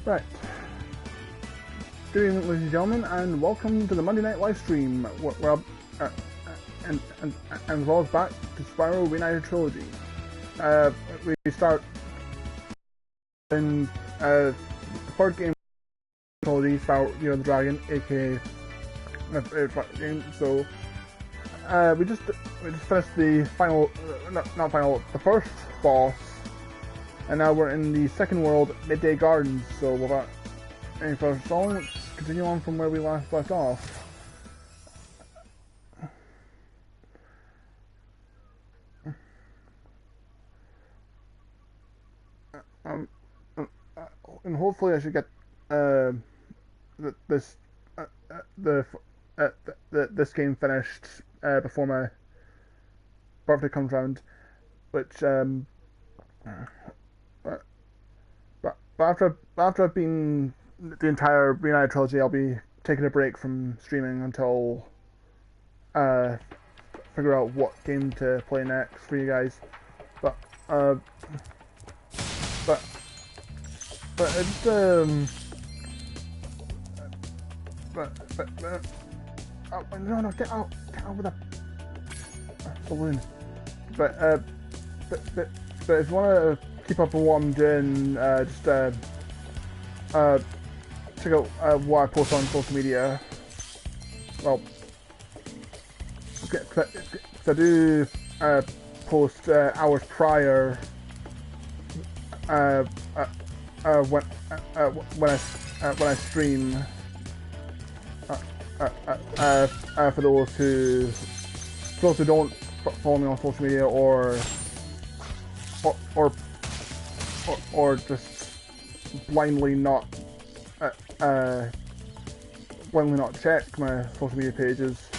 Right. Good evening, ladies and gentlemen, and welcome to the Monday night live stream. And as well as back to Spyro Reignited Trilogy. We start in the third game trilogy, Spyro Year of the Dragon, aka game. So we just finished the final, not final, the first boss. And now we're in the second world, Midday Gardens, so without any further stalling, let's continue on from where we last left off. And hopefully I should get this game finished before my birthday comes around, which But after I've been the entire Reignited Trilogy, I'll be taking a break from streaming until figure out what game to play next for you guys. But it's no, get out with that balloon. But if you want to keep up with what I'm doing, just check out what I post on social media. Well, cause I do post hours prior when I stream. For those who don't follow me on social media or just blindly not check my social media pages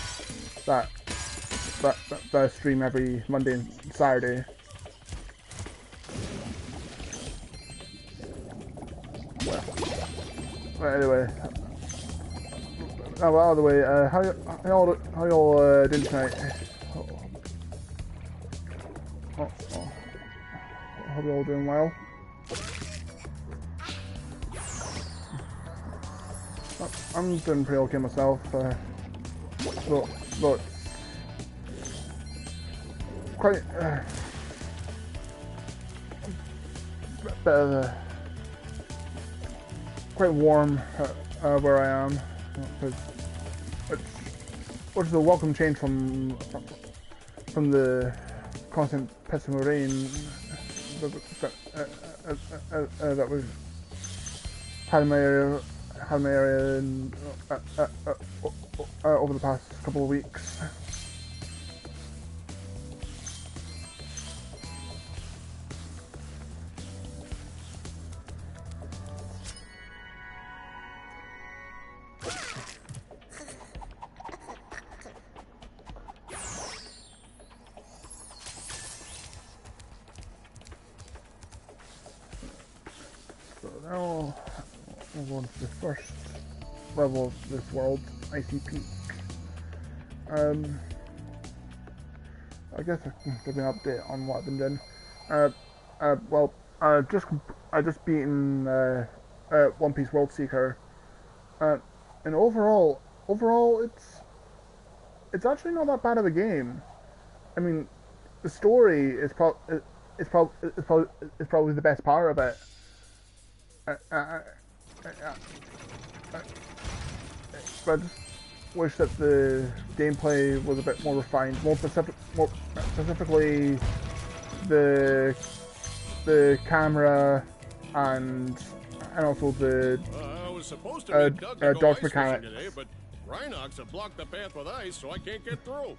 that I stream every Monday and Saturday. Well, anyway, out of the way, how y'all doing tonight? Hope you're all doing well. I'm doing pretty okay myself. But quite quite warm where I am, which is a welcome change from the constant pissing rain that we've had in my area over the past couple of weeks. Now we'll go into the first level of this world, Icy Peak. I guess I can give you an update on what I've been doing. Well, I just beaten One Piece World Seeker, and overall, it's actually not that bad of a game. I mean, the story is probably the best part of it. But I just wish that the gameplay was a bit more refined, more specifically the camera and also the dodge mechanics. Today, but Rhinox have blocked the path with ice, so I can't get through.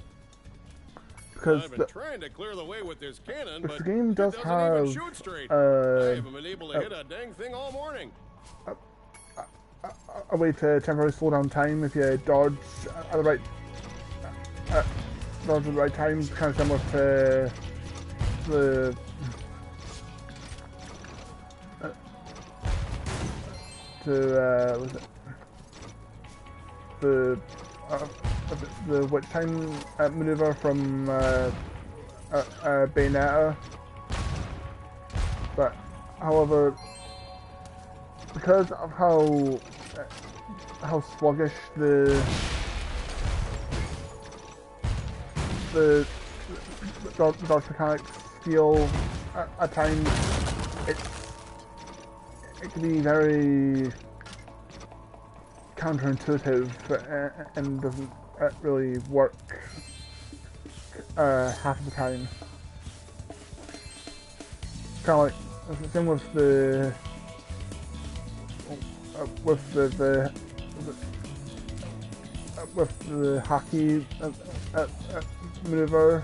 Because I've been trying to clear the way with this cannon, but the game does it doesn't have even shoot straight. I haven't been able to hit a dang thing all morning. a way to temporarily slow down time if you dodge at the right time, kind of similar to the was it the witch time maneuver from Bayonetta. But however, because of how sluggish the dodge mechanics feel at times, it can be very counterintuitive and doesn't really work half of the time. Kind of like the same with the hockey maneuver,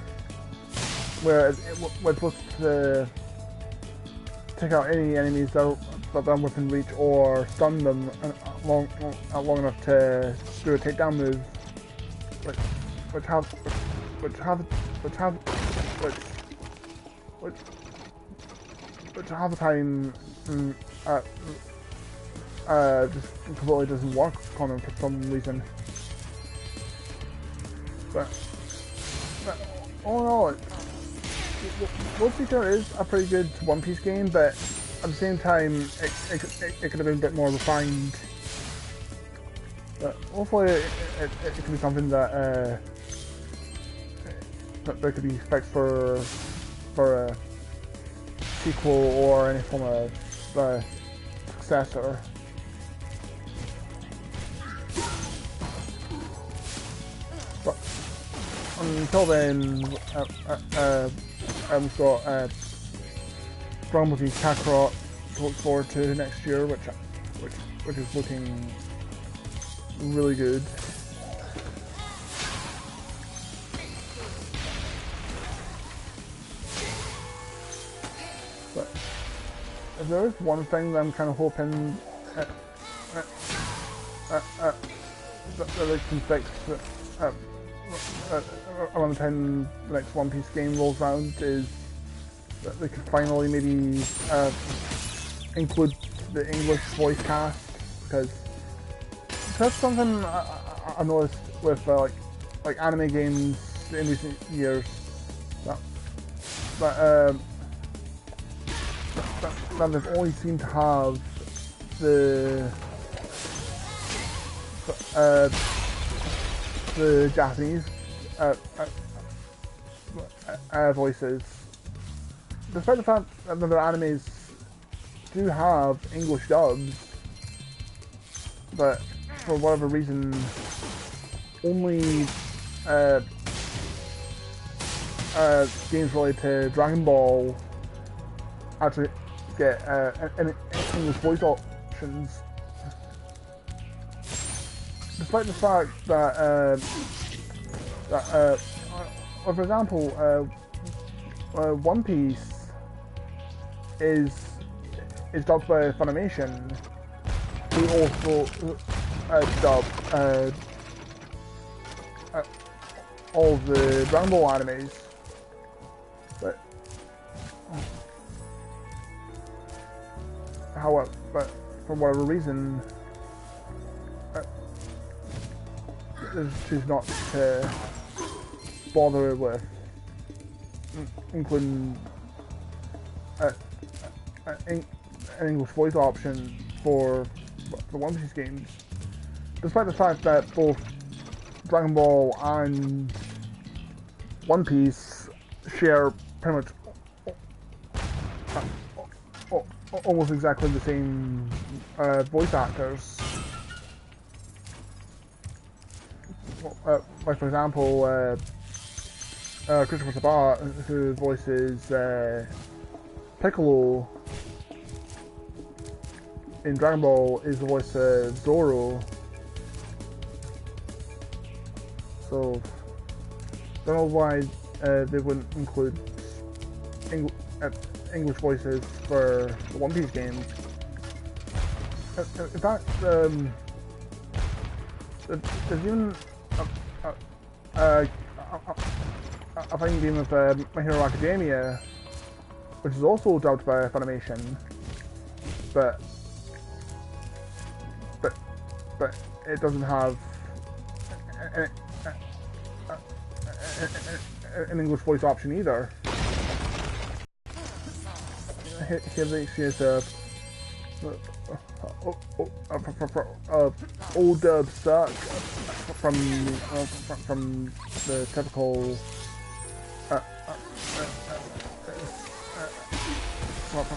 where it's supposed to take out any enemies that are within reach or stun them long enough to do a takedown move, which half the time just completely doesn't work on them for some reason. But all in all, World Seeker is a pretty good One Piece game, but at the same time, it could have been a bit more refined. But hopefully, it could be something that that could be fixed for a sequel or any form of successor. But until then, I've got Rumble v Kakarot to look forward to next year, which is looking really good. But if there is one thing that I'm kind of hoping that they can fix around the time the next One Piece game rolls around, is that they could finally maybe include the English voice cast, because that's something I noticed with like anime games in recent years, that they've always seemed to have the Japanese voices, despite the fact that their animes do have English dubs, but for whatever reason, only games related to Dragon Ball actually get English voice options, despite the fact that for example, One Piece is dubbed by Funimation, who also dub all of the Dragon Ball animes, but for whatever reason, they choose not to bother with including an English voice option for the One Piece games, despite the fact that both Dragon Ball and One Piece share pretty much almost exactly the same voice actors. Like for example, Christopher Sabat, who voices Piccolo in Dragon Ball, is the voice of Zoro. So, don't know why they wouldn't include English voices for the One Piece games. In fact, there's even a fighting game of My Hero Academia, which is also dubbed by Funimation, but it doesn't have an English voice option either. Here they see as old dub suck from the typical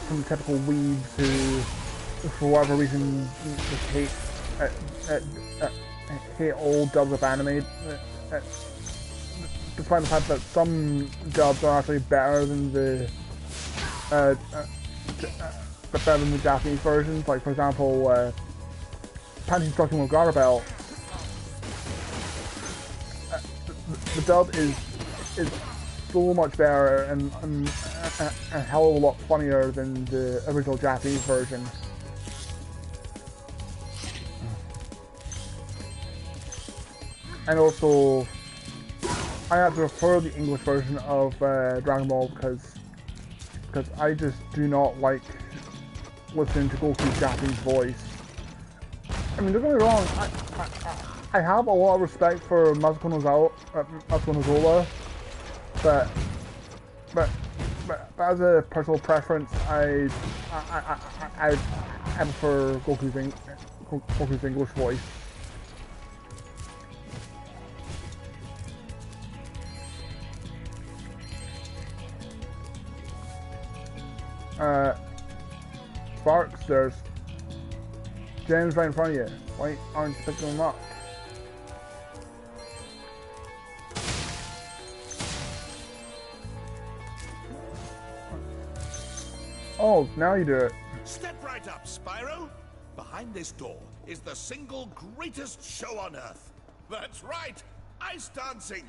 from the typical weebs who, for whatever reason, just hate old dubs of anime. Despite the fact that some dubs are actually better than the Japanese versions, like for example, Panty Instruction with Garabelle. The dub is so much better and a hell of a lot funnier than the original Japanese version. And also, I have to prefer the English version of Dragon Ball because I just do not like listening to Goku's Japanese voice. I mean, don't get me wrong, I have a lot of respect for Masuko Nozola, but as a personal preference, I prefer Goku's English voice. Sparks, there's gems right in front of you. Why aren't you picking them up? Oh, now you do it. Step right up, Spyro. Behind this door is the single greatest show on Earth. That's right, ice dancing.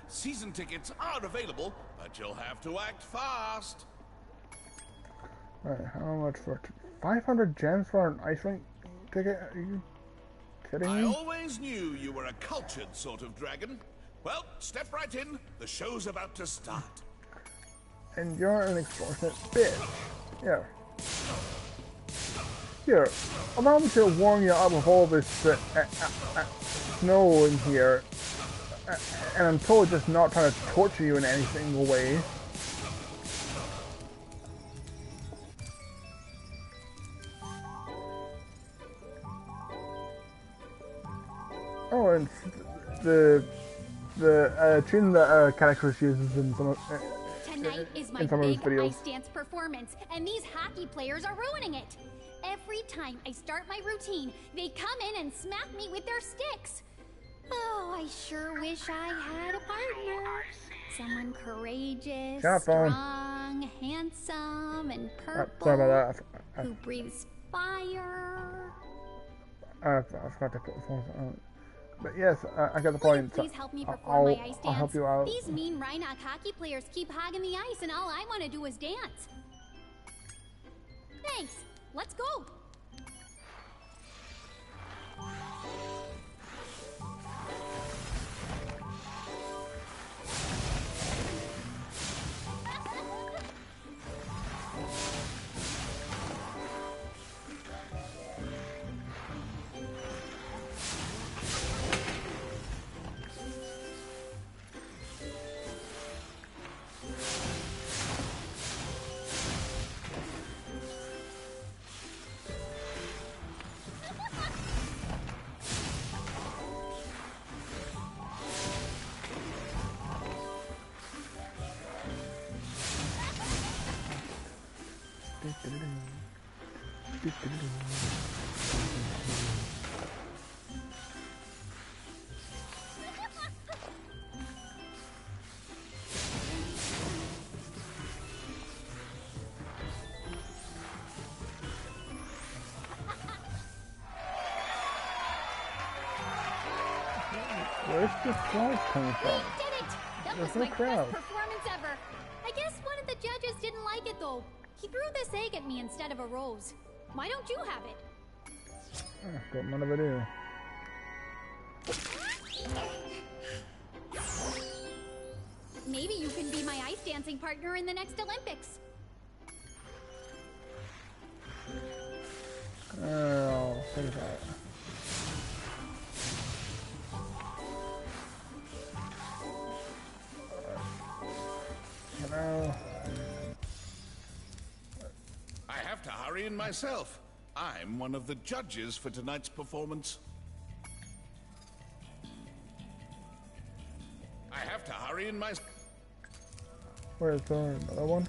Season tickets are available, but you'll have to act fast. Alright, how much for 500 gems for an ice rink ticket? Are you kidding me? I always knew you were a cultured sort of dragon. Well, step right in. The show's about to start. And you're an extortionate bitch. Here. Here, allow me to warm you up with all this snow in here. And I'm totally just not trying to torture you in any single way. Oh, and the tune that Characters uses in some of Tonight is my in some of his big videos. ice dance performance, and these hockey players are ruining it. Every time I start my routine, they come in and smack me with their sticks. Oh, I sure wish I had a partner. Someone courageous, strong, handsome, and purple, sorry about that. who breathes fire. I forgot to put the phone on. But yes, I got the point. Please help me perform my ice dance. I'll help you out. These mean Rhinoc hockey players keep hogging the ice, and all I want to do is dance. Thanks. Let's go. Where's the crowd coming from? We did it! That There's was no my crowd. best performance ever. I guess one of the judges didn't like it though. He threw this egg at me instead of a rose. Why don't you have it? Don't mind if I do. Maybe you can be my ice dancing partner in the next Olympics. Oh, think about it. I have to hurry in myself. I'm I'm one of the judges for tonight's performance. I have to hurry in my... Where's the other one?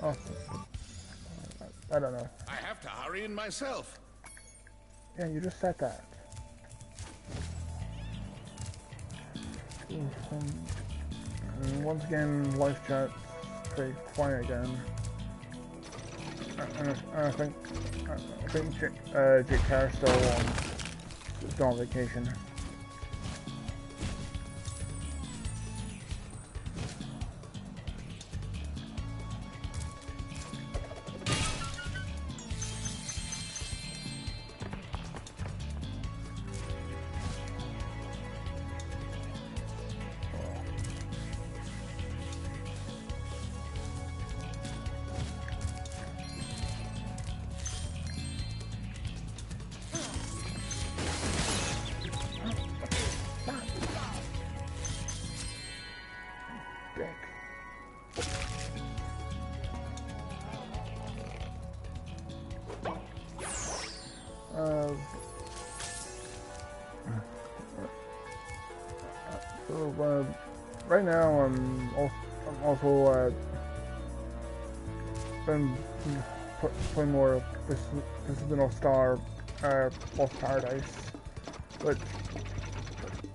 Oh, I don't know. I have to hurry in myself. Yeah, you just said that. And once again, live chat pretty quiet again. I think Jake Carr's still on vacation. Right now, I'm also been playing more This is the North Star Lost Paradise, which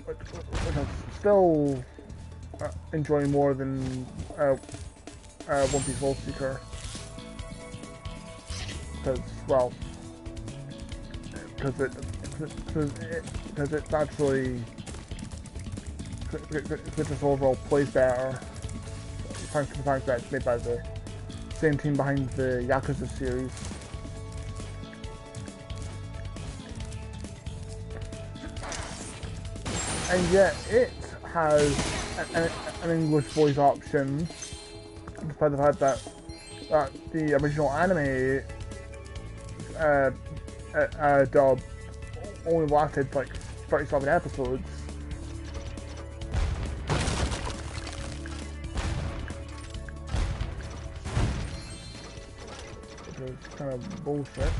I'm still enjoying more than One Piece World Seeker, because it's actually it just overall plays better, thanks to the fact that it's made by the same team behind the Yakuza series. And yet it has an English voice option, despite the fact that the original anime dub only lasted like 37 episodes. It's kind of bullshit.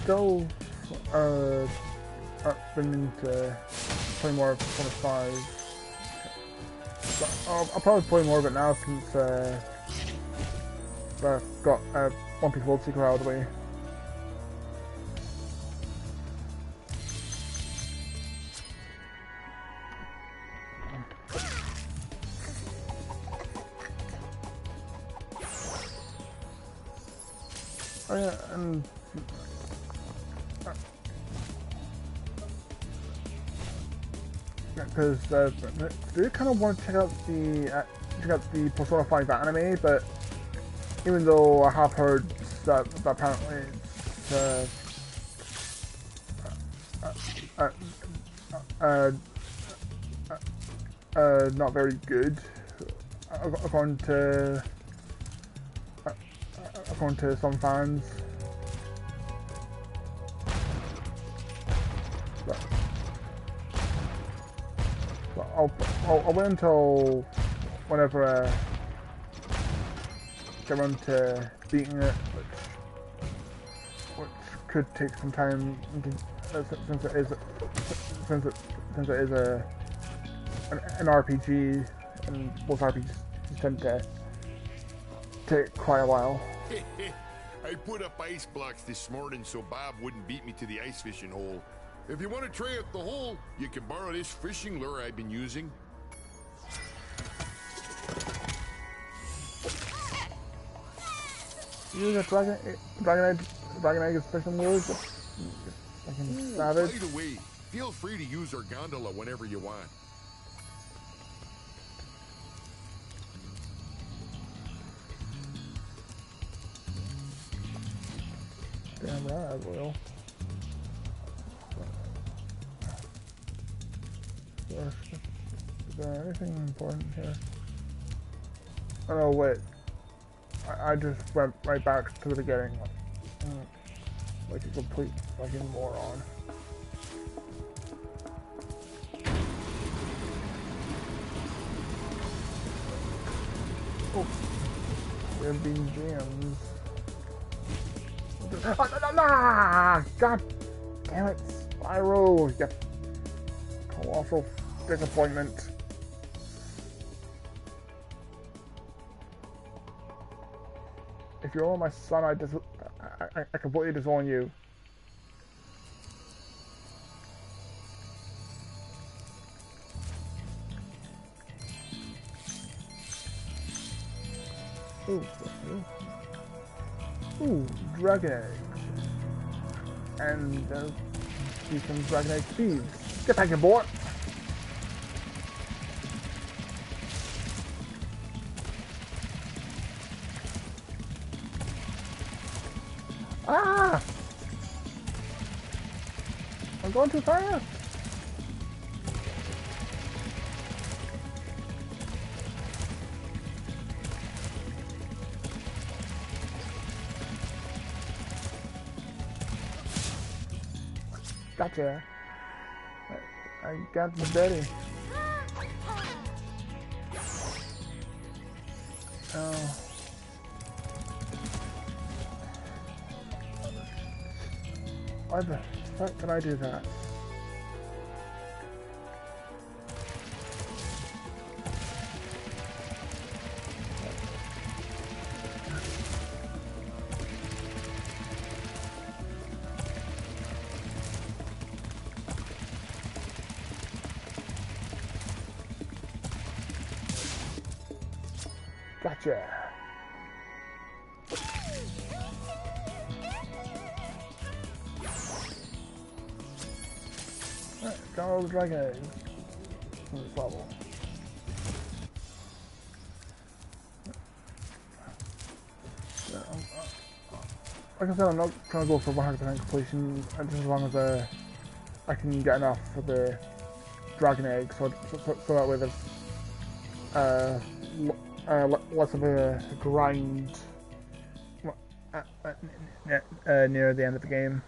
Still been to play more of Persona 5. But I'll probably play more of it now since I've got One Piece World Seeker out of the way. Oh yeah, and because I do kind of want to check out the Persona 5 anime, but even though I have heard that apparently it's not very good, according to some fans. I'll wait until whenever I get around to beating it, which could take some time since it is an RPG, and most RPGs tend to take quite a while. I put up ice blocks this morning so Bob wouldn't beat me to the ice fishing hole. If you want to try out the hole, you can borrow this fishing lure I've been using. Use a dragon egg fishing lure? Fucking savage. By the way, Feel free to use our gondola whenever you want. Damn right, I will. Is there anything important here? Oh no, wait. I just went right back to the beginning. Like a complete fucking moron. Oh. There have been gems. God damn it, Spyro! You colossal disappointment. If you're on my son, I completely disown you. Ooh, dragon eggs. And there's some dragon egg seeds. Get back here, boy! Ah! I'm going too fast! Gotcha. I got the Betty. Oh. Why the fuck did I do that? Gotcha. Alright, got all the dragon eggs from this level. Like I said, I'm not trying to go for 100% completion, just as long as I can get enough for the dragon egg, so that way there's less of a grind near the end of the game.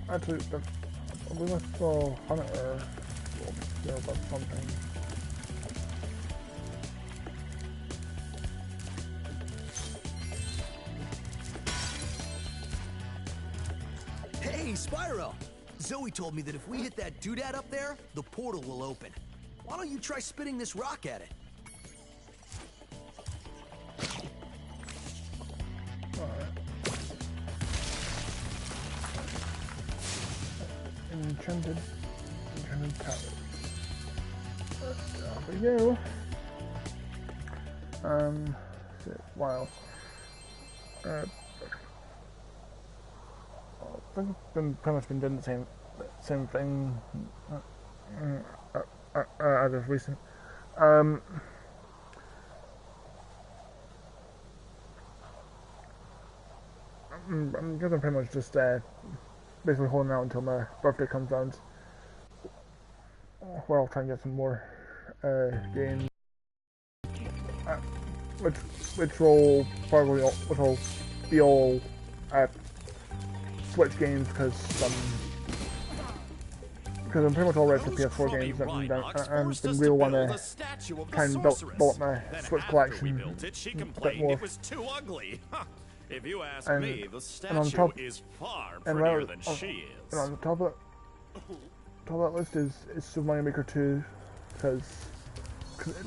Actually, we must go Hunter will know about something. Hey, Spyro! Zoe told me that if we hit that doodad up there, the portal will open. Why don't you try spitting this rock at it? Enchanted tower. There we go. Wow. I think I've pretty much been doing the same thing as of recent. I'm gonna pretty much just basically holding out until my birthday comes around. Well, I'll try and get some more games, which will be all Switch games because I'm pretty much all ready for PS4 games and really want to kind of build up my Switch collection a bit more. It was too ugly. If you ask And- me, the and on statue top- is far and prettier right than on- she And on is. the top of that list is Super Mario Maker 2, because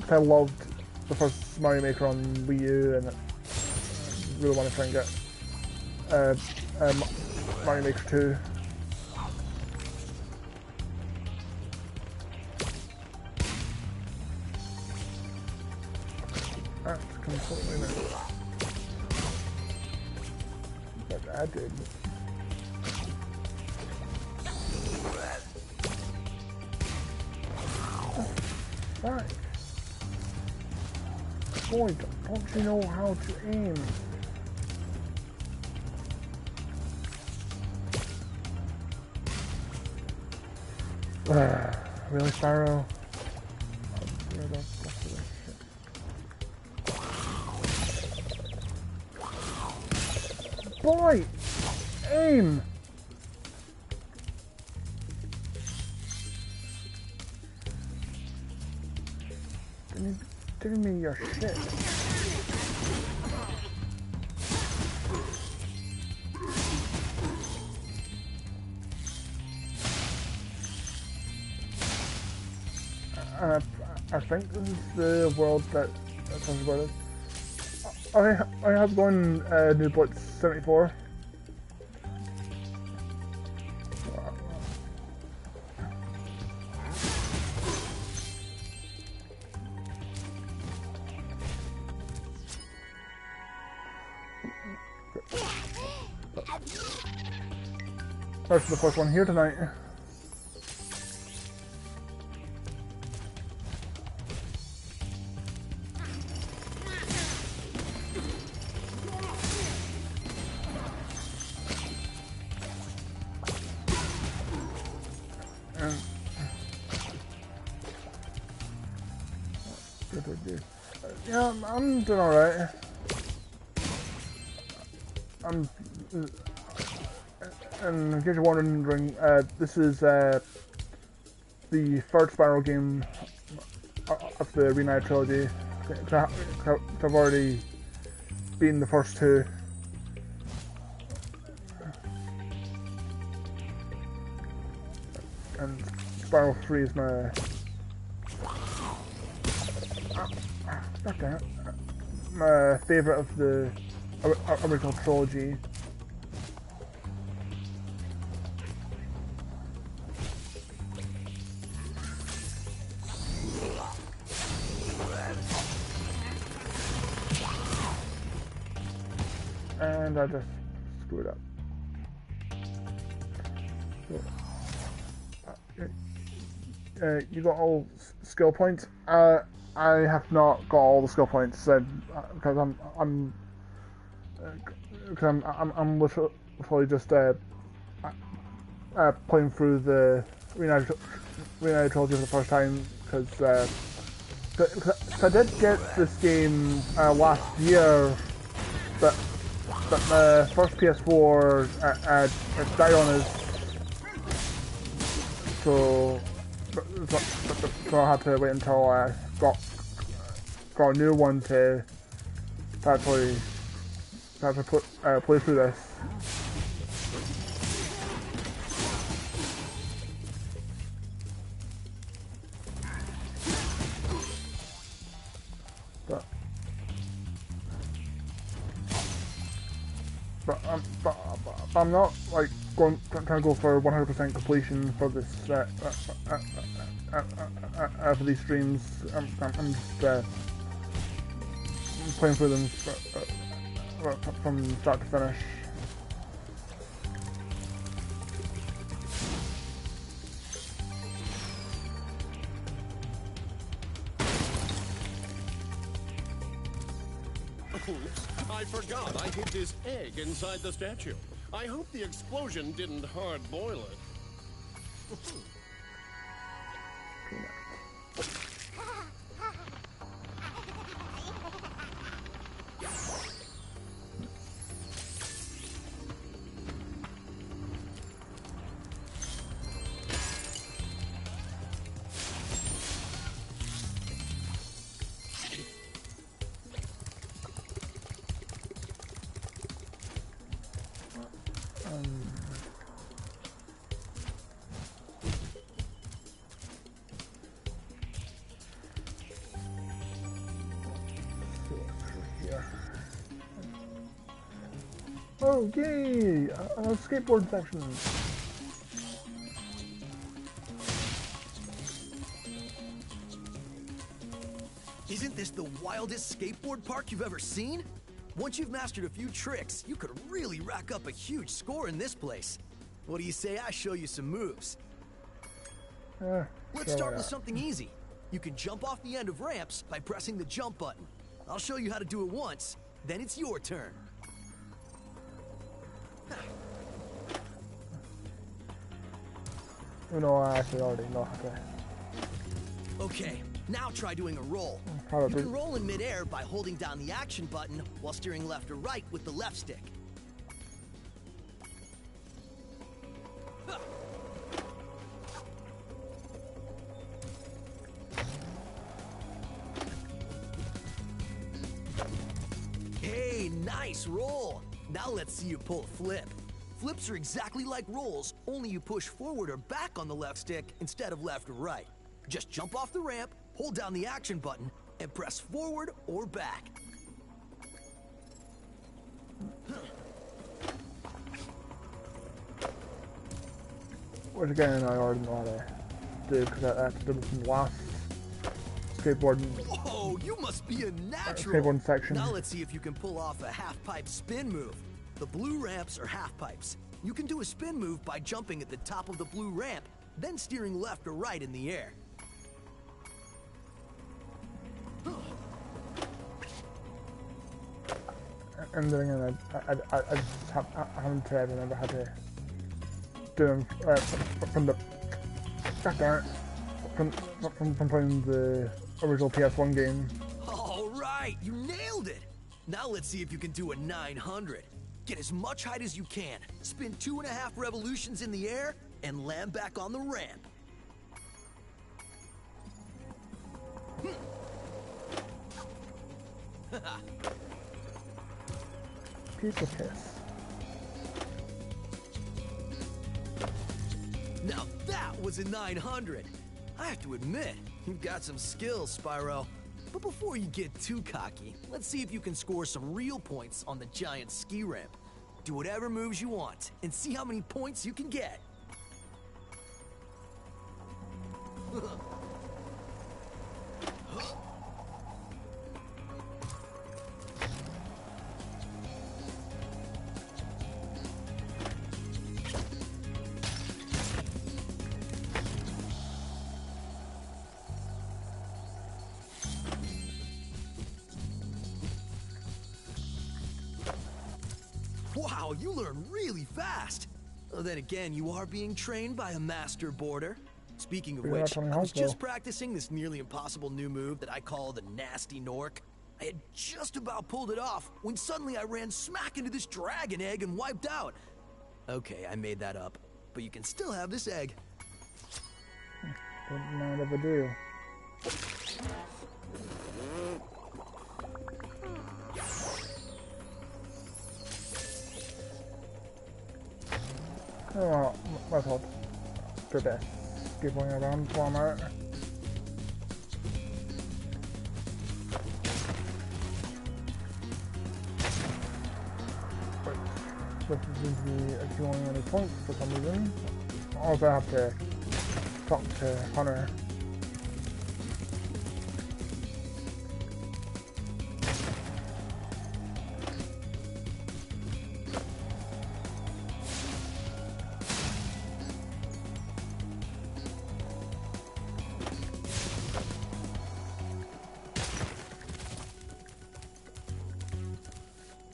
I loved the first Mario Maker on Wii U, and I really want to try and get Mario Maker 2. That's completely missed. But I did. Fuck. Boy, don't you know how to aim? Really, Spyro? Boy! Aim! Give me your shit. I think this is the world that talks about it. I have gone New Blitz 74. That's the first one here tonight. Yeah, I'm doing alright. And in case you're wondering, this is the third Spyro game of the Reignited Trilogy. I've already beaten the first two. And Spyro 3 is my... Okay. My favourite of the original trilogy. And I just screwed up. You got all skill points. I have not got all the skill points because I'm literally just playing through the Reignited Trilogy for the first time because I did get this game last year, but my first PS4 died on us, so I had to wait until I got a new one to actually play through this. But I'm not like trying to go for 100% completion for this for these streams. I'm just playing through them from start to finish. Oops, I forgot I hid this egg inside the statue. I hope the explosion didn't hard-boil it. go! Yay! A skateboard section. Isn't this the wildest skateboard park you've ever seen? Once you've mastered a few tricks, you could really rack up a huge score in this place. What do you say I show you some moves? Let's start with something easy. You can jump off the end of ramps by pressing the jump button. I'll show you how to do it once, then it's your turn. You know, I actually already know how to. Okay, now try doing a roll. How You to can roll in midair by holding down the action button while steering left or right with the left stick. Hey, nice roll! Now let's see you pull a flip. Flips are exactly like rolls, only you push forward or back on the left stick instead of left or right. Just jump off the ramp, hold down the action button, and press forward or back. Which again, I already know how to do because I had to do it from the last skateboarding. Whoa, you must be a natural! Skateboarding section. Now let's see if you can pull off a half-pipe spin move. The blue ramps are half-pipes. You can do a spin move by jumping at the top of the blue ramp, then steering left or right in the air. And then again, I just haven't remember how to do them from the. God darn it. From playing the original PS1 game. All right, you nailed it! Now let's see if you can do a 900. Get as much height as you can, spin 2.5 revolutions in the air, and land back on the ramp. Pizza piss. Now that was a 900. I have to admit, you've got some skills, Spyro. But before you get too cocky, let's see if you can score some real points on the giant ski ramp. Do whatever moves you want, and see how many points you can get. Wow, you learn really fast. Well, then again, you are being trained by a master boarder. Speaking of Yeah, which, Tony I was Hawk, just though. practicing this nearly impossible new move that I call the Nasty Nork. I had just about pulled it off when suddenly I ran smack into this dragon egg and wiped out. Okay, I made that up, but you can still have this egg. Don't mind if I do. Oh, my fault. Good day. Keep going around Walmart. Wait. This seems to be accumulating any points for some reason. Also, I have to talk to Hunter.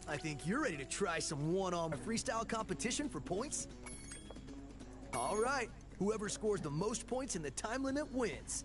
I think you're ready to try some one-on-one freestyle competition for points? All right, whoever scores the most points in the time limit wins.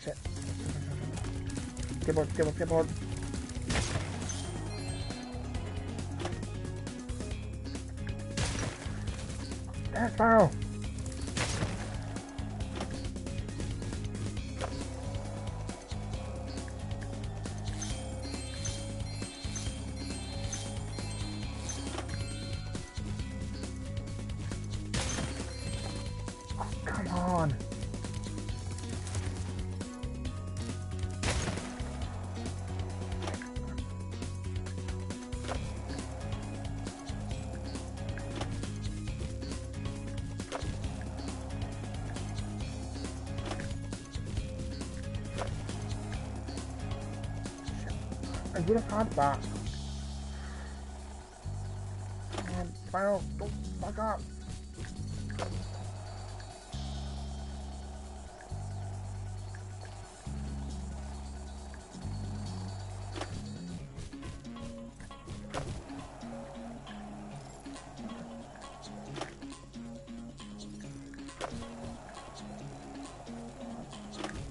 Shit. Skateboard, skateboard, skateboard. Damn it, Spyro! Oh, come on! I would have had that. Spyro, don't fuck up.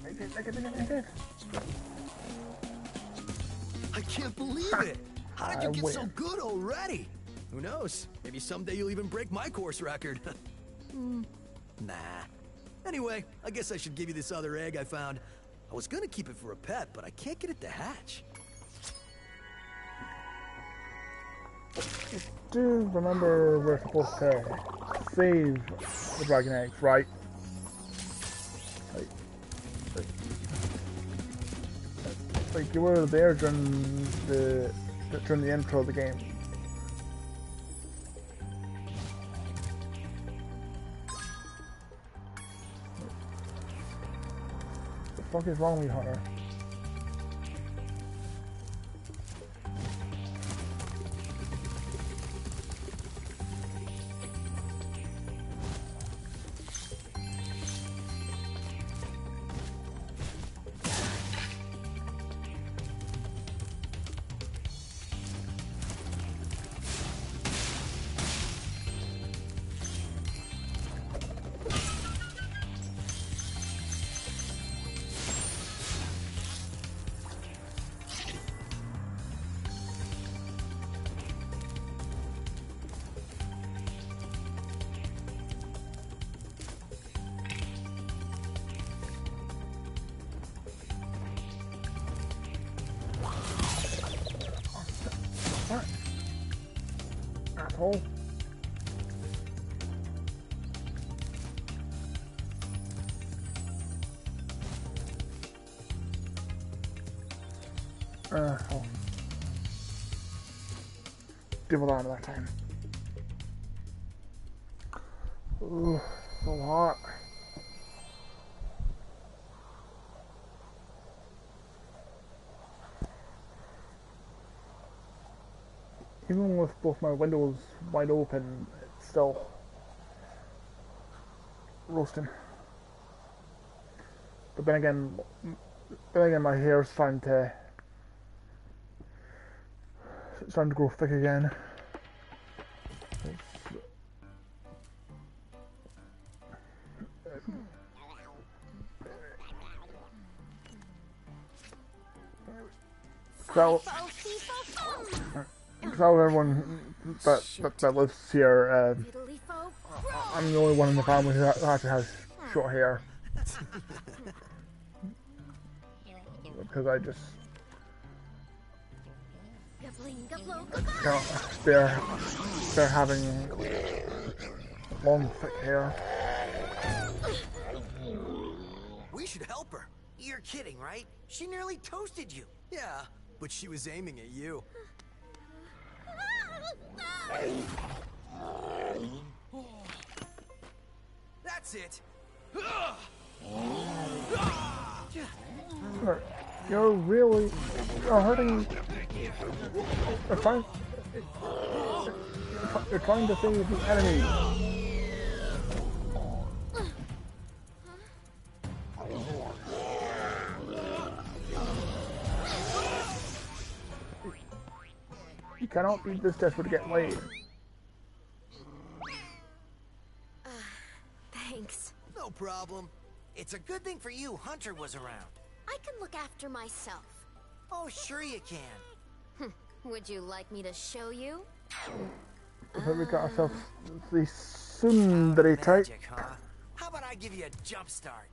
I did. I can't believe it! How did you get so good already? Who knows? Maybe someday you'll even break my course record. Nah. Anyway, I guess I should give you this other egg I found. I was gonna keep it for a pet, but I can't get it to hatch. Do remember we're supposed to save the dragon eggs, right? Like you were there during the intro of the game. What the fuck is wrong with you, Hunter? What? Asshole. Oh. Double on that time. Ooh, so hot. Even with both my windows wide open, it's still roasting. But then again, my hair's starting to grow thick again. So everyone that lives here, I'm the only one in the family who actually has short hair. Because I just can't spare having long, thick hair. We should help her. You're kidding, right? She nearly toasted you. Yeah, but she was aiming at you. That's it. You're hurting. You're trying to save the enemy. You cannot be this desperate to get laid. Thanks. No problem. It's a good thing for you Hunter was around. I can look after myself. Oh, sure you can. Would you like me to show you? I think we got ourselves the Sundari type. Magic, huh? How about I give you a jump start?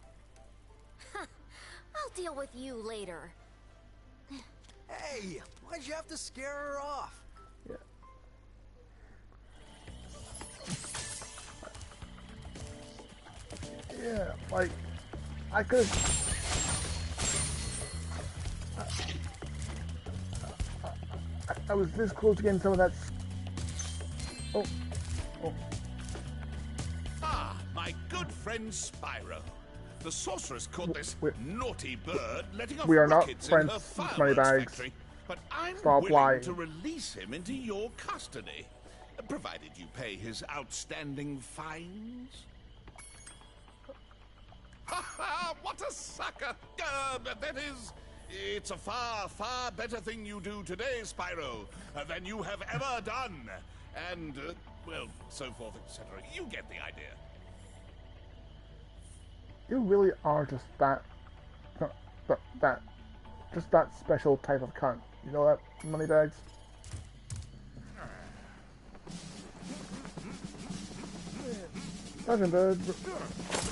I'll deal with you later. Hey, why'd you have to scare her off? Yeah. Yeah, like, I could. I was this close to getting some of that. Oh. Ah, my good friend Spyro. The sorceress caught this naughty bird letting off We are not rockets friends, in her Moneybags. fireworks factory. But I'm Stop willing lying. to release him into your custody, provided you pay his outstanding fines. Ha ha! What a sucker! That is, it's a far, far better thing you do today, Spyro, than you have ever done. And, well, so forth, etc. You get the idea. You really are just that special type of cunt. You know that, Moneybags? Sergeant Bird,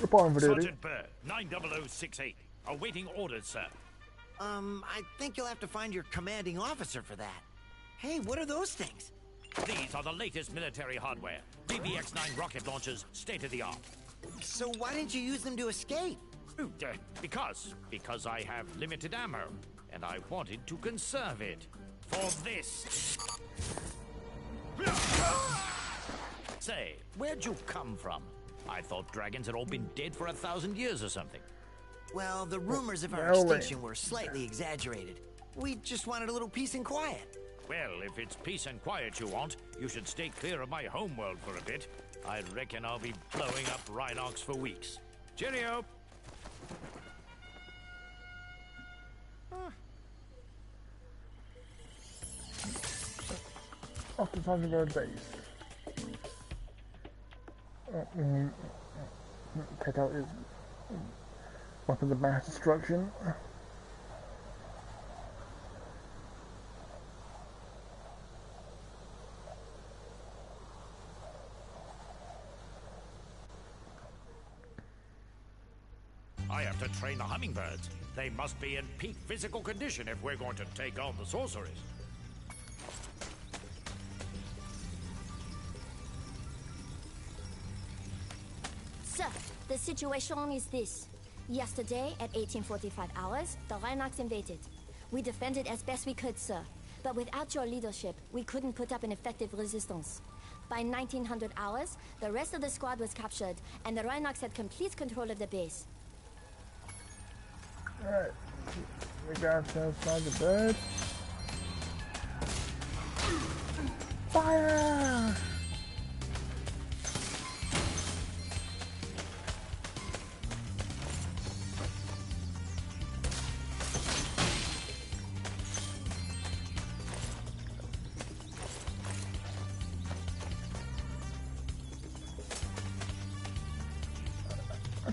reporting for duty. Sergeant Bird, 90068. Awaiting orders, sir. I think you'll have to find your commanding officer for that. Hey, what are those things? These are the latest military hardware. BBX-9 rocket launchers, state-of-the-art. So why didn't you use them to escape? Because I have limited ammo, and I wanted to conserve it for this. Say, where'd you come from? I thought dragons had all been dead for 1,000 years or something. Well, the rumors of our extinction were slightly exaggerated. We just wanted a little peace and quiet. Well, if it's peace and quiet you want, you should stay clear of my homeworld for a bit. I reckon I'll be blowing up Rhinox for weeks. Cheerio! Off to Sergeant Bird base. Take out his weapons of mass destruction. I have to train the hummingbirds. They must be in peak physical condition if we're going to take on the sorceress. Sir, the situation is this. Yesterday, at 1845 hours, the Rhinox invaded. We defended as best we could, sir. But without your leadership, we couldn't put up an effective resistance. By 1900 hours, the rest of the squad was captured, and the Rhinox had complete control of the base. Alright. We got ourselves Sergeant Bird. Fire!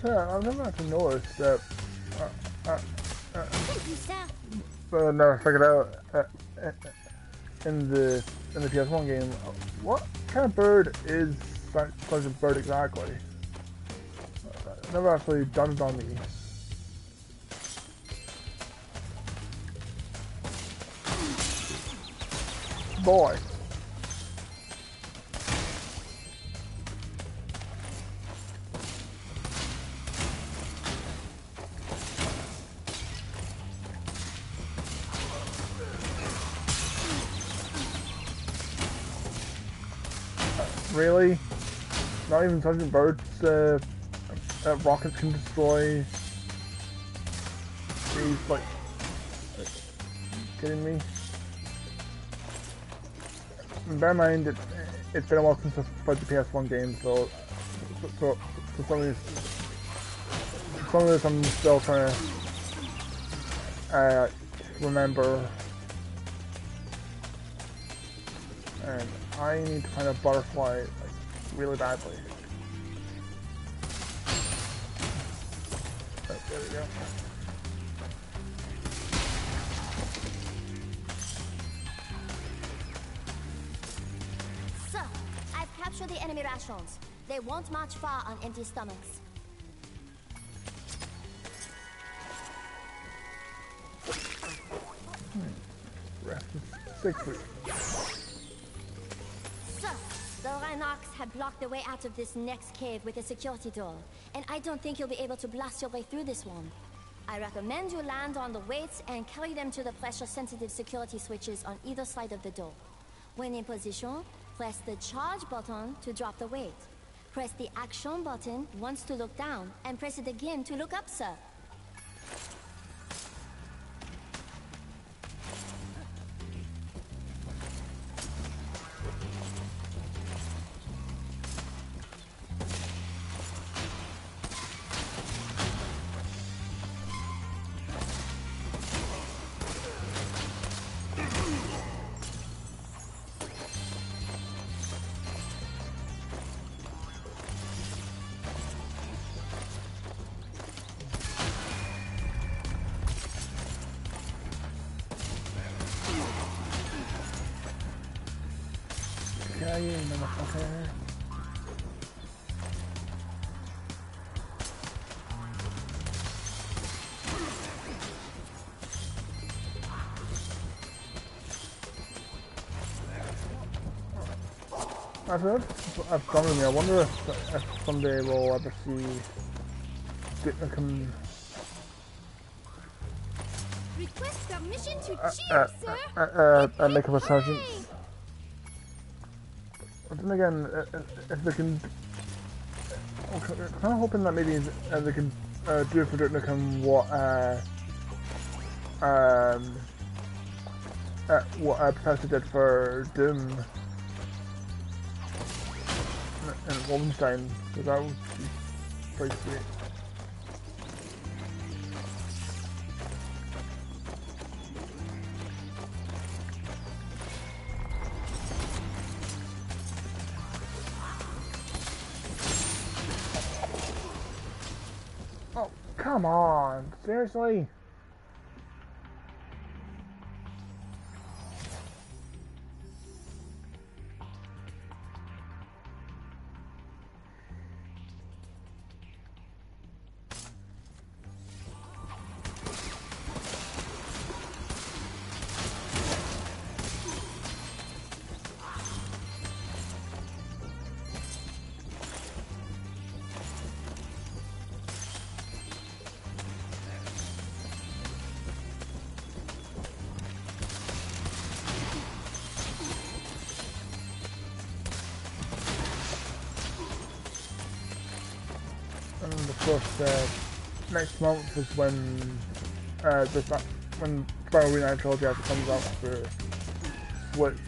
I've never actually noticed that. Thank you, sir. But I never figured out in the PS1 game what kind of bird is Sergeant Bird exactly. Never actually done it on me. Boy. Really? Not even Sergeant Bird's rockets can destroy these, like, kidding me? And bear in mind, it's been a while since I played the PS1 game, so some of this I'm still trying to remember. And I need to find a butterfly, like, really badly. Right, there we go. capture the enemy rations. They won't march far on empty stomachs. Six foot. Sir, the Rhinox have blocked the way out of this next cave with a security door, and I don't think you'll be able to blast your way through this one. I recommend you land on the weights and carry them to the pressure-sensitive security switches on either side of the door. When in position, press the charge button to drop the weight. Press the action button once to look down, and press it again to look up, sir. Yeah, you motherfucker. I've gone with me. I wonder if someday we'll ever see Dick come. Request permission to cheer, sir. Make up a sergeant. But then again, if they can, I'm kind of hoping that maybe they can do for Duke Nukem what Professor did for Doom and Wolfenstein, because that would be pretty sweet. Oh, come on! Seriously? And of course, next month is when when Spyro Reignited Trilogy actually comes out for Switch,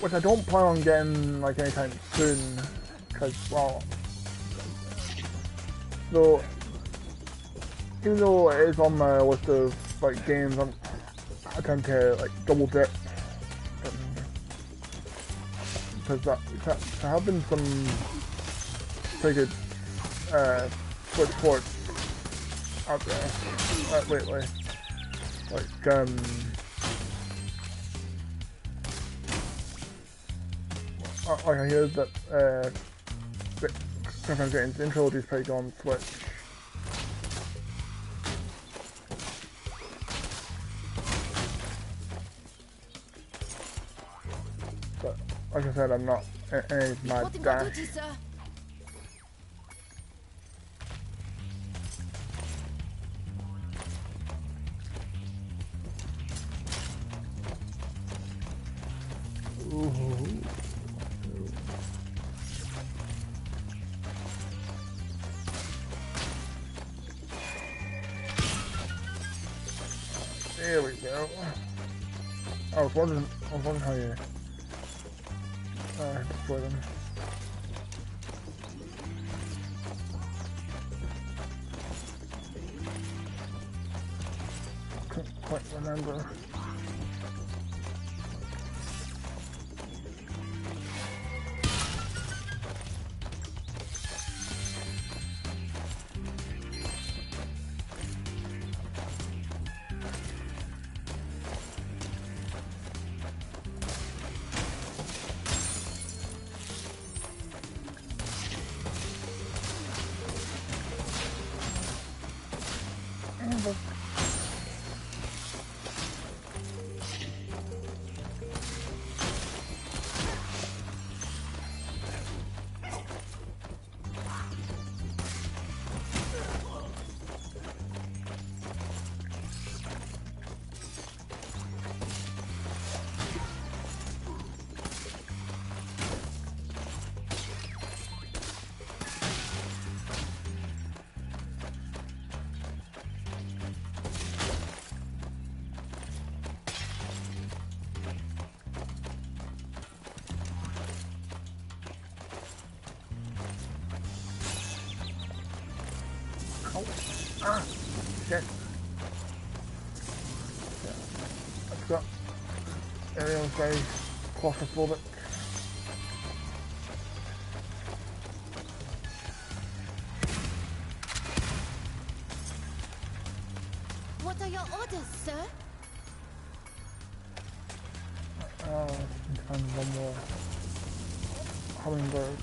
which I don't plan on getting like anytime soon, because well, though even though it is on my list of like games, I tend to like double dip. Because there have been some pretty good Switch ports out there lately. Like I hear that sometimes getting Trilogy is pretty good on Switch. But like I said, I'm not any mad dash. There we go. I was wondering how you destroy them. Couldn't quite remember. Ah, shit. Yeah. I've got Ariel's very claustrophobic. What are your orders, sir? I need to find one more hummingbird.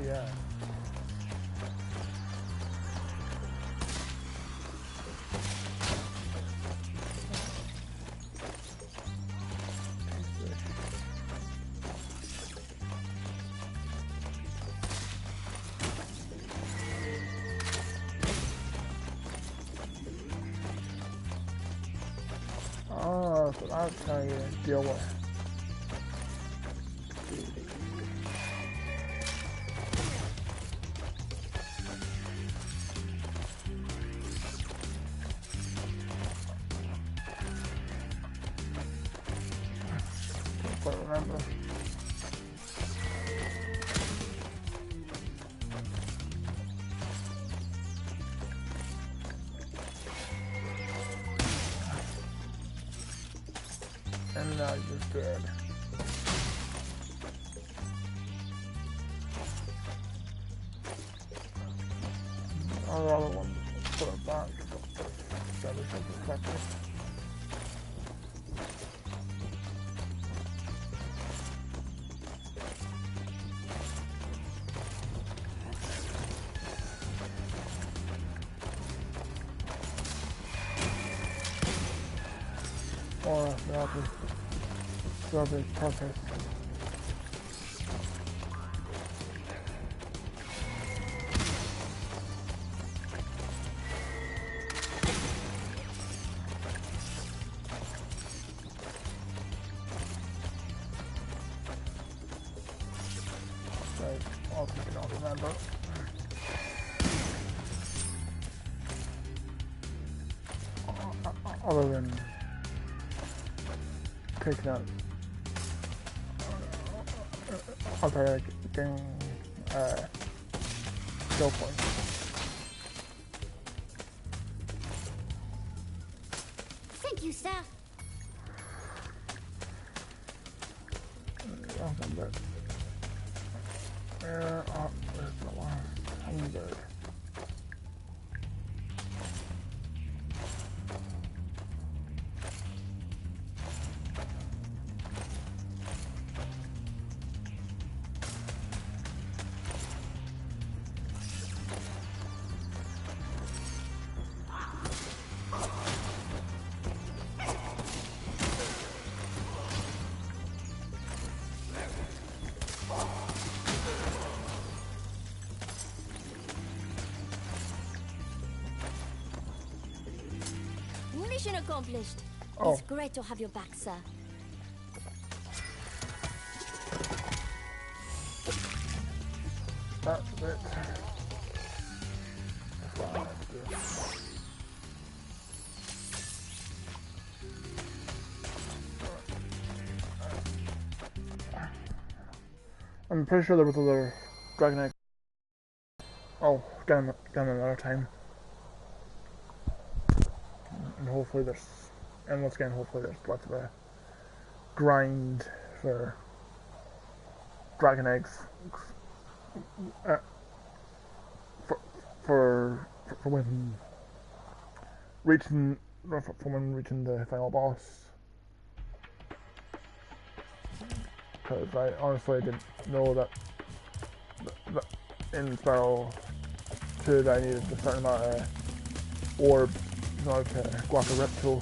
Yeah. Oh, so that's how you deal with it. Quite remember. And now you're just dead. Our other one, put it back. That is protected. Or serve its purpose. Right, I'll take it off remember. Other than taking out okay, getting skill points. Thank you, sir. Where's the last hummingbird? Mission accomplished. Oh. It's great to have you back, sir. That's it. That's what I have to do. I'm pretty sure there was other Dragon Egg. Oh, damn it another time. and hopefully once again, hopefully there's lots of a grind for dragon eggs for when reaching the final boss. Because I honestly didn't know that in Spyro 2 that I needed a certain amount of orbs in order to go after Reptile.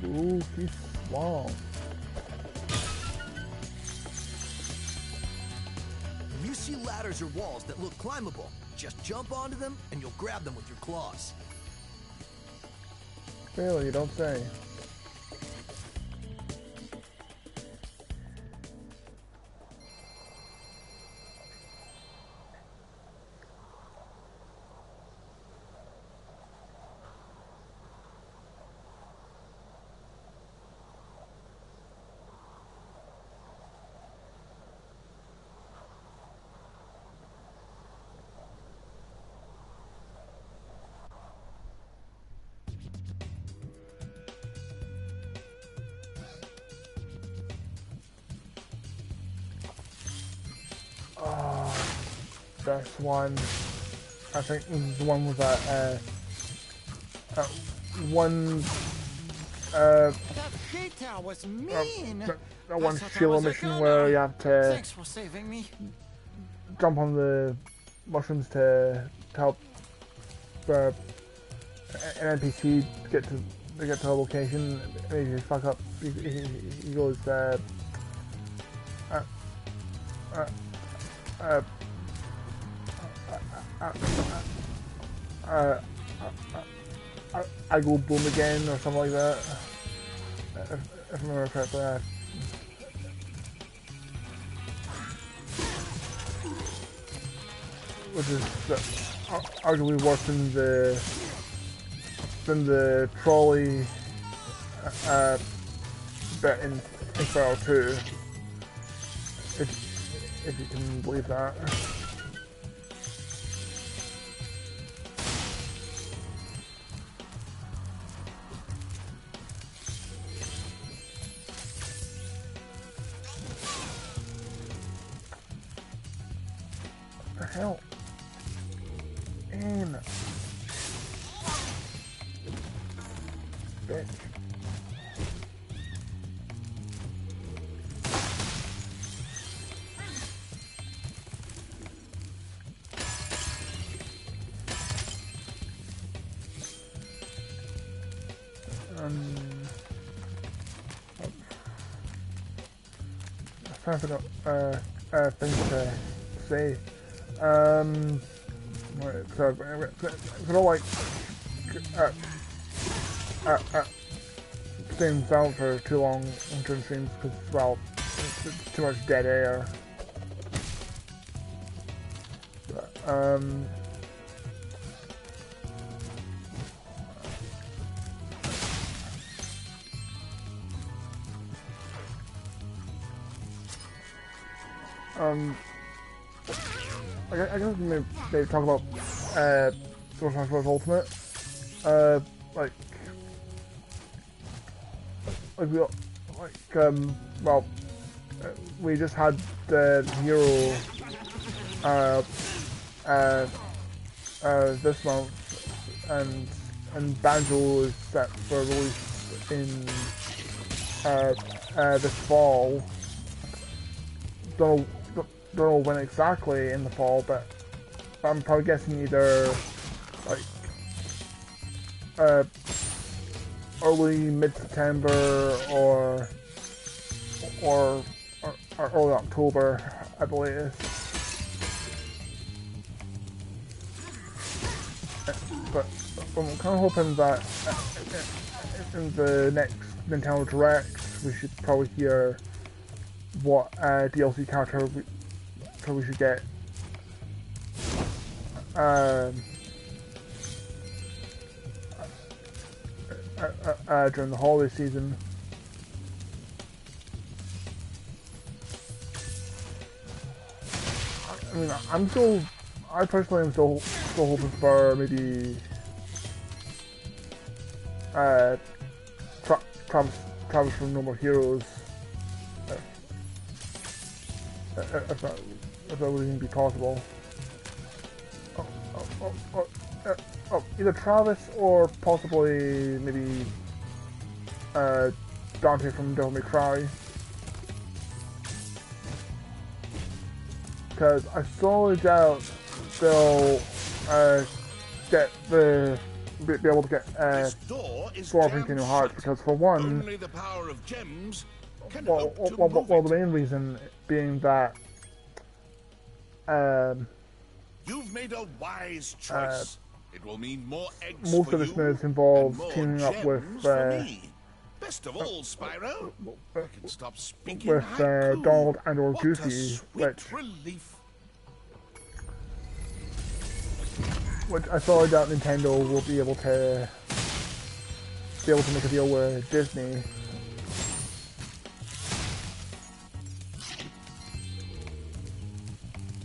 Ooh, he's small. If you see ladders or walls that look climbable, just jump onto them and you'll grab them with your claws. Really, you don't say. Best one, I think, the one with that one that hater was mean. That one Sheila mission where you have to Thanks for saving me. jump on the mushrooms to help an NPC get to a location. And you fuck up. He goes I go boom again or something like that. If I remember correctly. Which is arguably worse than the trolley bit in Spyro 2. If you can believe that. Hell. Aim. Bitch. I forgot things to say. So I don't like staying silent for too long on certain streams because, well, it's too much dead air. But, I guess maybe talk about Super Smash Bros. Ultimate. We just had the hero this month, and Banjo is set for release in this fall. Don't know when exactly in the fall, but I'm probably guessing either like early mid-September or early October at the latest. But I'm kind of hoping that in the next Nintendo Direct we should probably hear what DLC character we should get. During the holiday season. I mean, I personally am still hoping for maybe Travis from No More Heroes. If that would even be possible. Either Travis or possibly maybe Dante from Devil May Cry. Because I solely doubt they'll be able to get Sora from Kingdom Hearts, because for one, only the power of gems can well, the main reason being that you've made a wise choice. It will mean more eggs most for of the you minutes involves and more teaming up with gems for me. Best of all, Spyro, I can stop speaking haiku. Donald and or What Goofy, which I solely doubt Nintendo will be able to make a deal with Disney.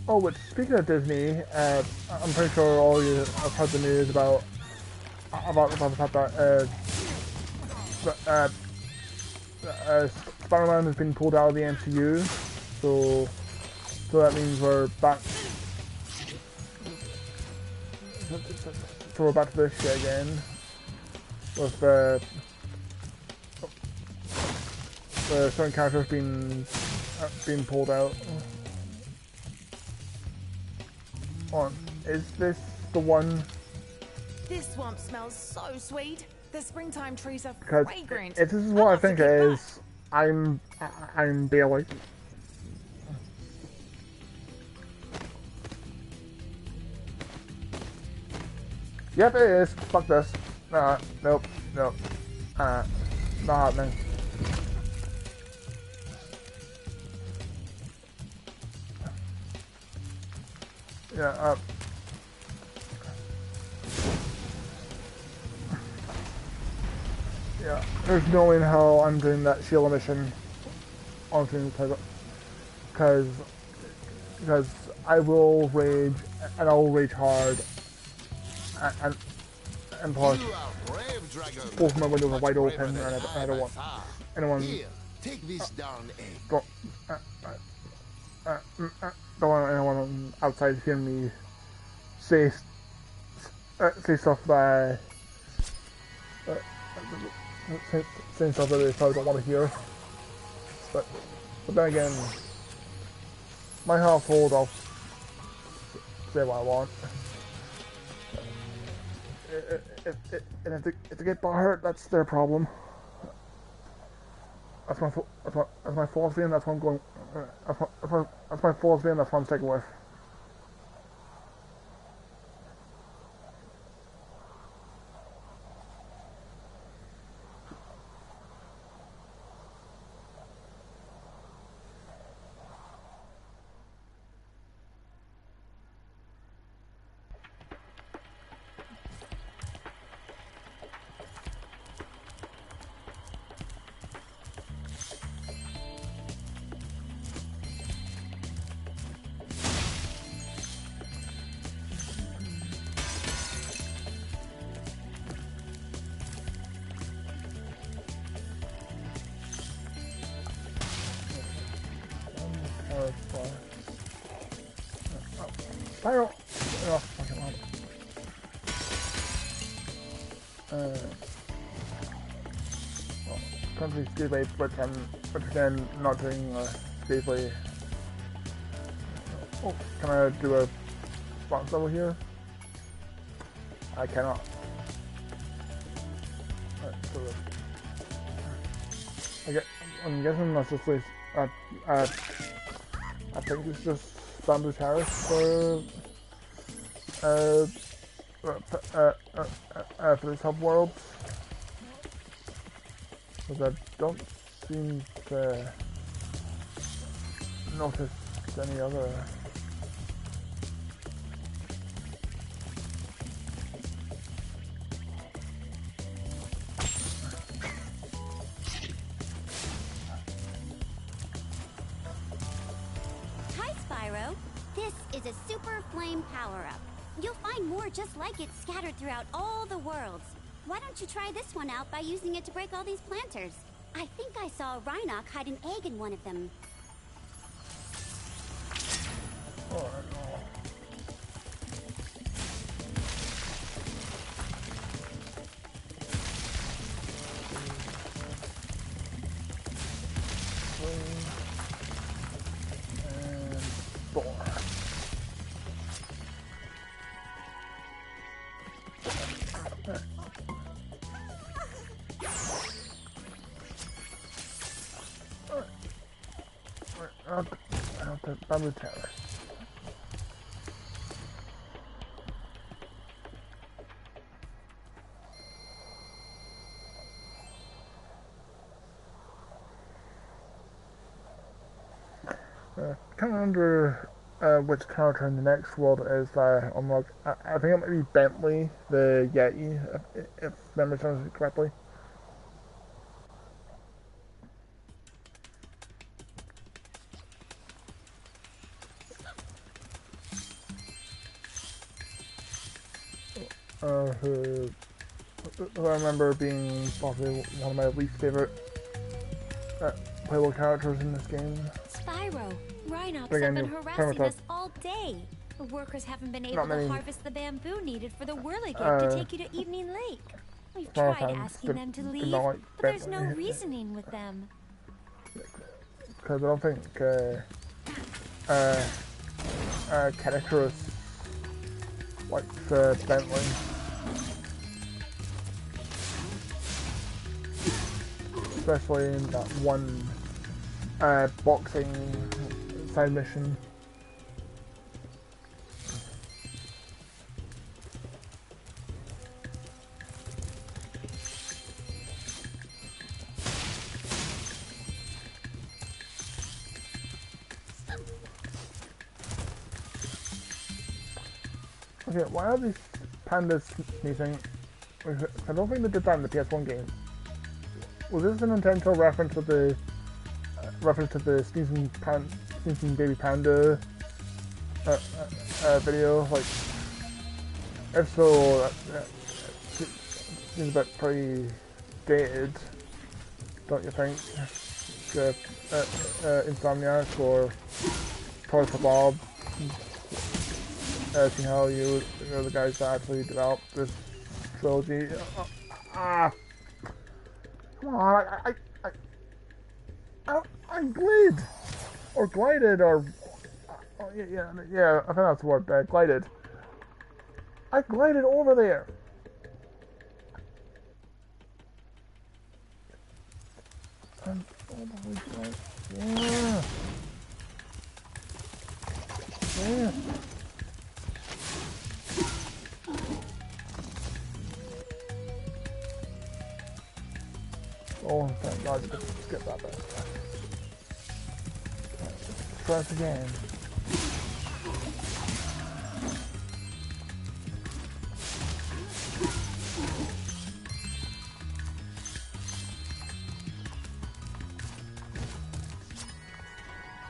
Oh, which, speaking of Disney, I'm pretty sure all of you have heard the news about the fact that Spider-Man has been pulled out of the MCU, so that means we're back. So we're back to this shit again with certain characters being pulled out. Is this the one? This swamp smells so sweet. The springtime trees are Because fragrant. if this is what I think it is, I'm Bailey. Yep, it is. Fuck this. Nope. Not happening. Yeah, yeah, there's no way in hell I'm doing that Sheila mission on stream because I will rage, and I will rage hard, and plus both my windows are wide open, and I don't want anyone. Here, take this darn egg. Don't want anyone outside hearing me say stuff that saying stuff that they probably don't want to hear. But then again, my household, I'll say what I want. If they get hurt, that's their problem. That's my philosophy, and that's what I'm going. That's my philosophy, and that's what I'm sticking with. Spyro! Oh, fucking hell. Well, country's gameplay, but again, not doing gameplay. Oh, can I do a box level here? I cannot. I'm guessing that's just place. I think it's just Bamboo Terrace for this hub world. Because I don't seem to notice any other. Hi, Spyro. This is a super flame power-up. You'll find more just like it scattered throughout all the worlds. Why don't you try this one out by using it to break all these planters? I think I saw Rhinoc hide an egg in one of them. Oh, Bamboo Terrace. Can't remember which character in the next world it is that I unlocked. I think it might be Bentley, the Yeti, if memory serves correctly. Who I remember being possibly one of my least favorite playable characters in this game. Spyro, Rhinoc's have been harassing us all day. The workers haven't been able to harvest the bamboo needed for the whirligig to take you to Evening Lake. We've tried asking them to leave, but there's no reasoning with them. Because I don't think Canicurus likes Bentley. Especially in that one boxing side mission. Okay, why are these pandas sneezing? I don't think they did that in the PS1 game. Was this an intentional reference to the sneezing baby panda video? Like, if so, that seems a bit pretty dated, don't you think? Insomniac or Toys for Bob, seeing how you're the guys that actually developed this trilogy. Come on, I glid! Or glided, or... yeah, I think that's the word, glided. I glided over there! Yeah! Yeah! Oh, thank God, just skip that bit. Press again.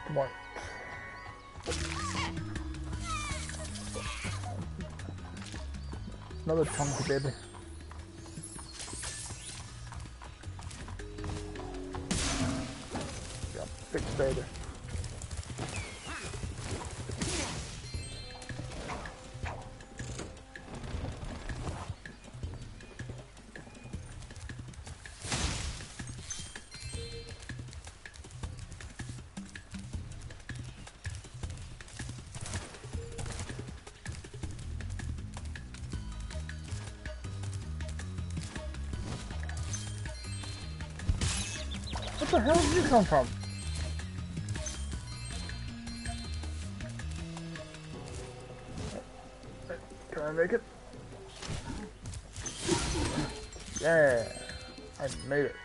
Come on. Another chunky baby. Yeah, big spider. Where the hell did you come from? Can I make it? Yeah, I made it.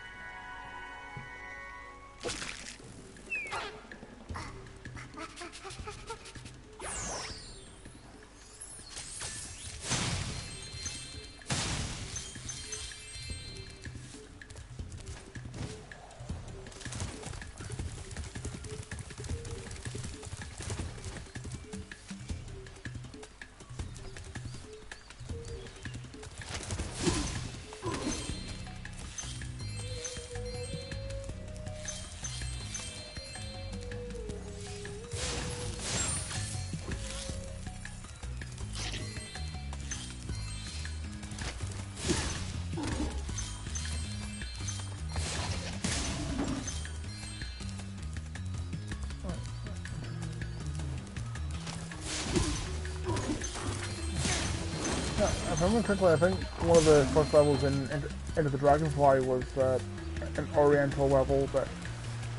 If I remember correctly, I think one of the first levels in Into the Dragonfly was an Oriental level, but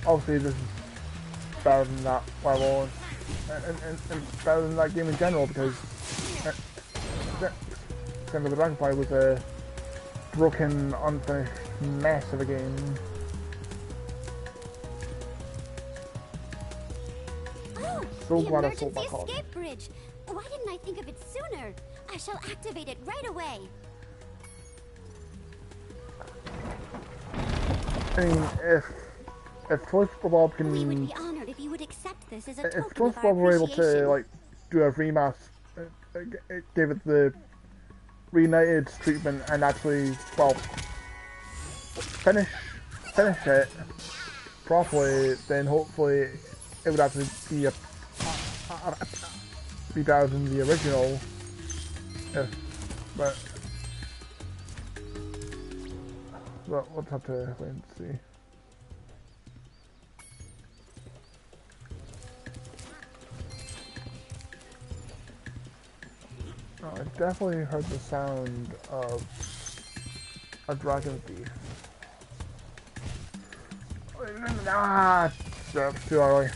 obviously this is better than that level, and better than that game in general, because Into the Dragonfly was a broken, unfinished mess of a game. Oh, So the glad I sold my emergency card. escape bridge. Why didn't I think of it sooner? I shall activate it right away. I mean, if Choice Bob can, We would be honored if you would accept this as a if token Choice of our Bob were able to appreciation. like do a remaster, it gave it the Reignited treatment and actually, well, finish it properly, then hopefully it would actually be be better than the original. But we'll have to wait and see. Oh, I definitely heard the sound of a dragon thief. Ah, shit, too early.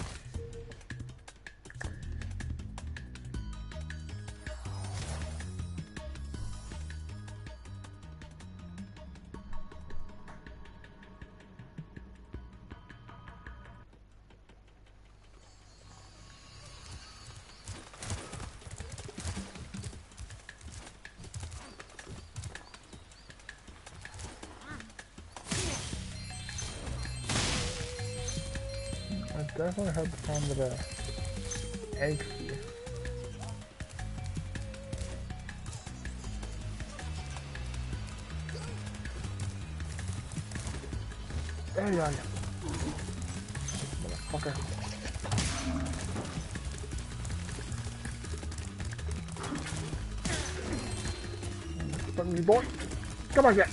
I definitely heard the sound of a egg thief. There you are, you motherfucker. Fucking you, boy. Come on, get.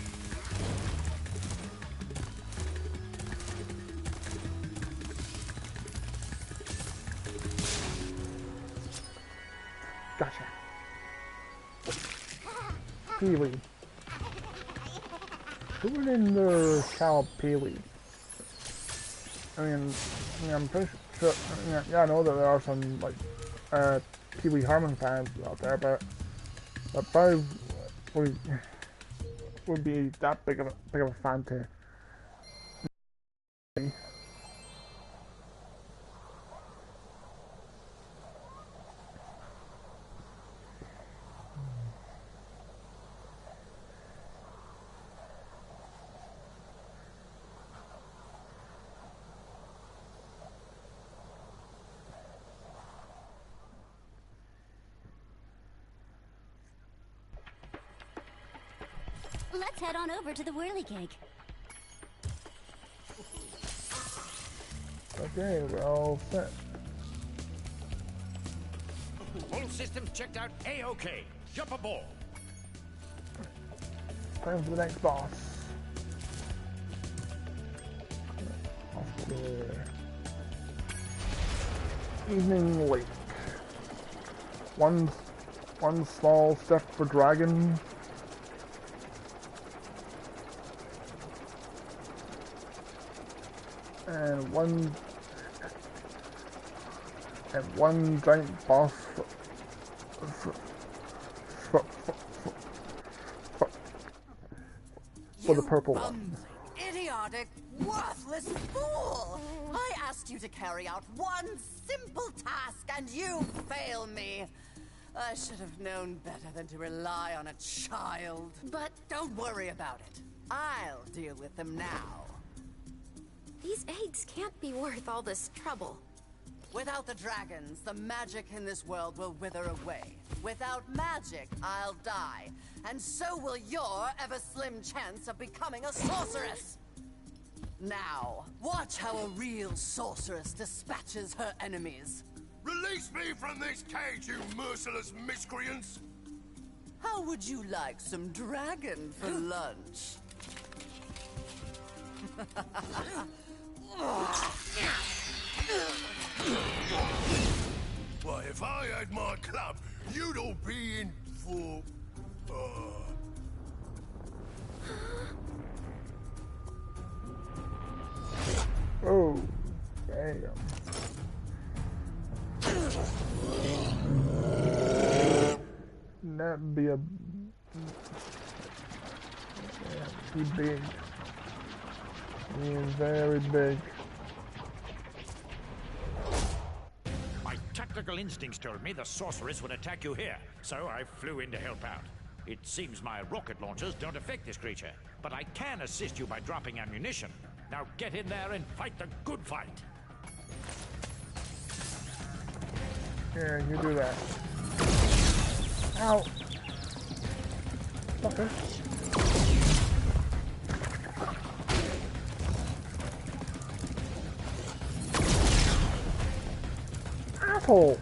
Gotcha. Peewee. Who in the child Peewee? I mean, I'm pretty sure. Yeah, I know that there are some like Pee Wee Herman fans out there, but probably would be that big of a fan to me. Let's head on over to the whirligig. Okay, we're all set. All systems checked out A-OK. Jump aboard. Time for the next boss. Off to the Evening Lake. One small step for dragon. And one giant boss for the purple one. Idiotic worthless fool! I asked you to carry out one simple task, and you fail me. I should have known better than to rely on a child. But don't worry about it. I'll deal with them now. These eggs can't be worth all this trouble. Without the dragons, the magic in this world will wither away. Without magic, I'll die. And so will your ever-slim chance of becoming a sorceress. Now, watch how a real sorceress dispatches her enemies. Release me from this cage, you merciless miscreants! How would you like some dragon for lunch? Why, if I had my club, you'd all be in for... Oh, damn. That'd be a... Yeah, he's big. He is very big. My tactical instincts told me the sorceress would attack you here, so I flew in to help out. It seems my rocket launchers don't affect this creature, but I can assist you by dropping ammunition. Now get in there and fight the good fight. Here, you do that. Ow! Okay. Asshole!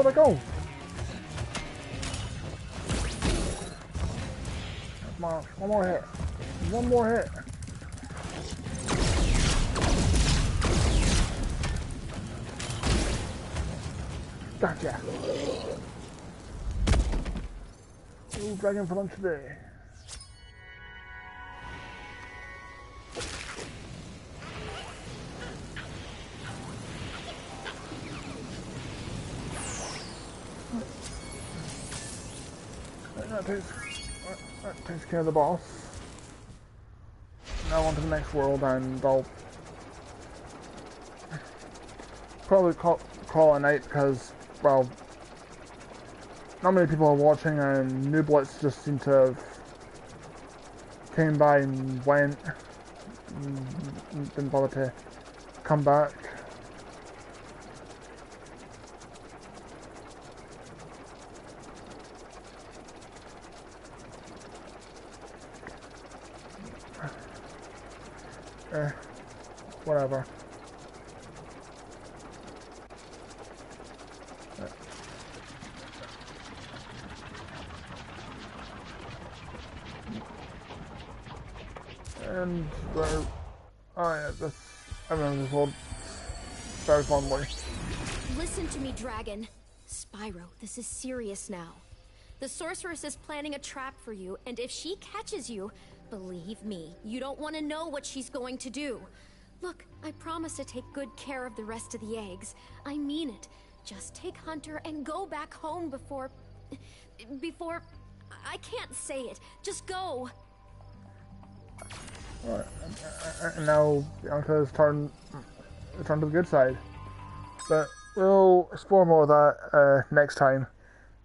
Let go! Come on, one more hit. One more hit. Gotcha. Ooh, dragon for lunch today. That takes care of the boss. Now on to the next world, and I'll probably call it a night because, well, not many people are watching, and New Blitz just seem to have came by and went, and didn't bother to come back. Whatever. And oh yeah, I remember this world very fondly. Listen to me, Dragon. Spyro, this is serious now. The sorceress is planning a trap for you, and if she catches you, believe me, you don't want to know what she's going to do. Look, I promise to take good care of the rest of the eggs. I mean it. Just take Hunter and go back home before... I can't say it. Just go. Alright, and now Bianca's turn to the good side. But we'll explore more of that next time.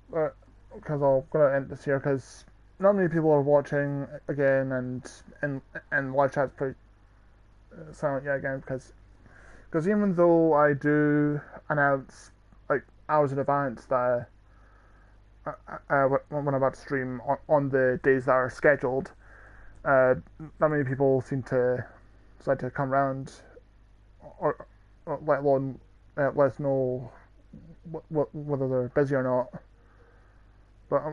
But because I'm gonna end this here because not many people are watching again, and live chat's pretty silent yet again because even though I do announce like hours in advance that when I'm about to stream on the days that are scheduled. Not many people seem to decide to come around, or let alone let us know whether they're busy or not. But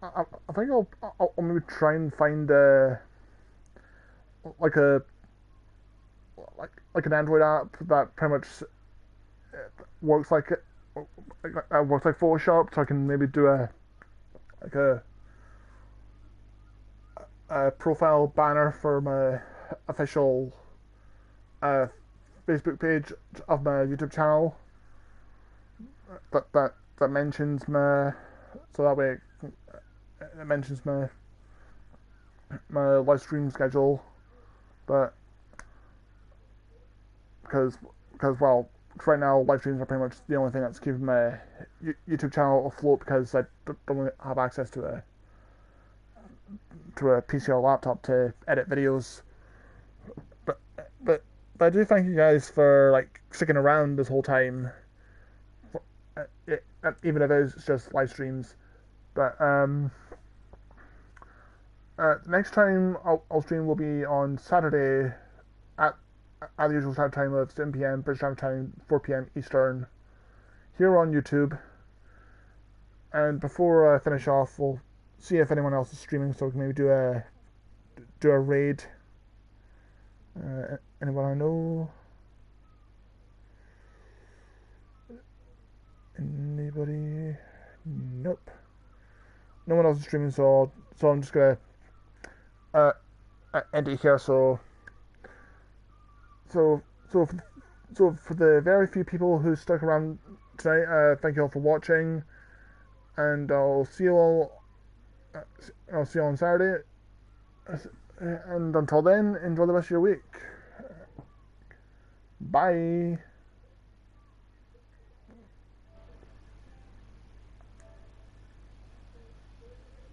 I think I'll maybe try and find like an Android app that pretty much works like Photoshop, so I can maybe do a profile banner for my official Facebook page of my YouTube channel that mentions my, so that way it mentions my live stream schedule, but because well, right now live streams are pretty much the only thing that's keeping my YouTube channel afloat, because I don't have access to a PC or laptop to edit videos. But I do thank you guys for like sticking around this whole time, even if it's just live streams. But next time I'll stream will be on Saturday at the usual start time of 7 p.m. British Standard Time, 4 p.m. Eastern, here on YouTube. And before I finish off, we'll see if anyone else is streaming, so we can maybe do a raid. Anyone I know? Anybody? Nope. No one else is streaming, so I'm just gonna end it here. So for the very few people who stuck around tonight, thank you all for watching, and I'll see you all on Saturday. And until then, enjoy the rest of your week. Bye.